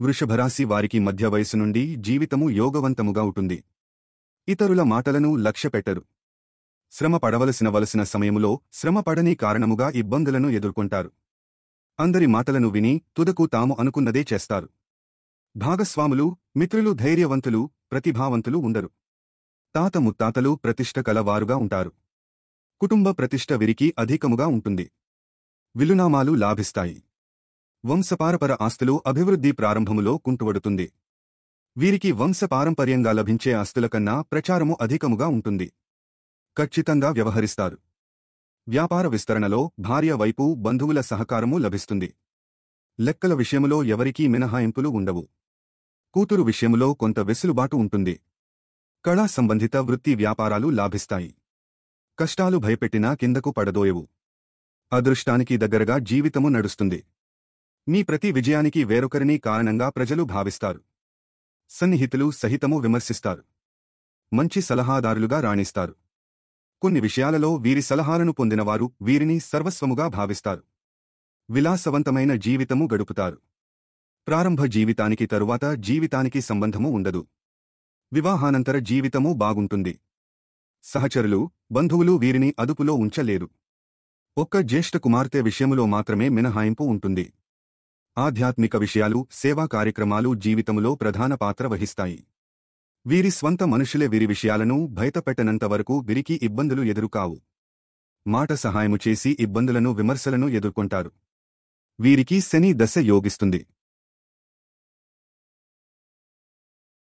వృషభరాశి వారికి మధ్య వయసు నుండి జీవితము యోగవంతముగా ఉంటుంది. ఇతరుల మాటలను లక్ష్యపెట్టరు. శ్రమ పడవలసిన సమయములో శ్రమ పడని కారణముగా ఇబ్బందులను ఎదుర్కొంటారు. అందరి మాటలను విని తుదకు తాము అనుకున్నదే చేస్తారు. భాగస్వాములు, మిత్రులు ధైర్యవంతులు, ప్రతిభావంతులు ఉండరు. తాత ముత్తాతలు ప్రతిష్ఠ కలవారుగా ఉంటారు. కుటుంబ ప్రతిష్ఠ వీరికి అధికముగా ఉంటుంది. విలునామాలు లాభిస్తాయి. వంశపారపర ఆస్తులు అభివృద్ధి ప్రారంభములో కుంటువడుతుంది. వీరికి వంశపారంపర్యంగా లభించే ఆస్తుల కన్నా ప్రచారము అధికముగా ఉంటుంది. ఖచ్చితంగా వ్యవహరిస్తారు. వ్యాపార విస్తరణలో భార్య వైపు బంధువుల సహకారము లభిస్తుంది. లెక్కల విషయములో ఎవరికీ మినహాయింపులు ఉండవు. కూతురు విషయములో కొంత వెసులుబాటు ఉంటుంది. కళా సంబంధిత వృత్తి వ్యాపారాలు లాభిస్తాయి. కష్టాలు భయపెట్టినా కిందకు పడదోయవు. అదృష్టానికి దగ్గరగా జీవితము నడుస్తుంది. మీ ప్రతి విజయానికి వేరొకరిని కారణంగా ప్రజలు భావిస్తారు. సన్నిహితులు సహితము విమర్శిస్తారు. మంచి సలహాదారులుగా రాణిస్తారు. కొన్ని విషయాలలో వీరి సలహాలను పొందినవారు వీరిని సర్వస్వముగా భావిస్తారు. విలాసవంతమైన జీవితము గడుపుతారు. ప్రారంభ జీవితానికి తరువాత జీవితానికి సంబంధము ఉండదు. వివాహానంతర జీవితము బాగుంటుంది. సహచరులు, బంధువులు వీరిని అదుపులో ఉంచలేరు. ఒక్క జ్యేష్ఠ కుమార్తె విషయములో మాత్రమే మినహాయింపు ఉంటుంది. ఆధ్యాత్మిక విషయాలు, సేవా కార్యక్రమాలు జీవితములో ప్రధాన పాత్ర వహిస్తాయి. వీరి స్వంత మనుషులే వీరి విషయాలను బయటపెట్టనంతవరకు వీరికి ఇబ్బందులు ఎదురుకావు. మాట సహాయము చేసి ఇబ్బందులను, విమర్శలను ఎదుర్కొంటారు. వీరికి శని దశ యోగిస్తుంది.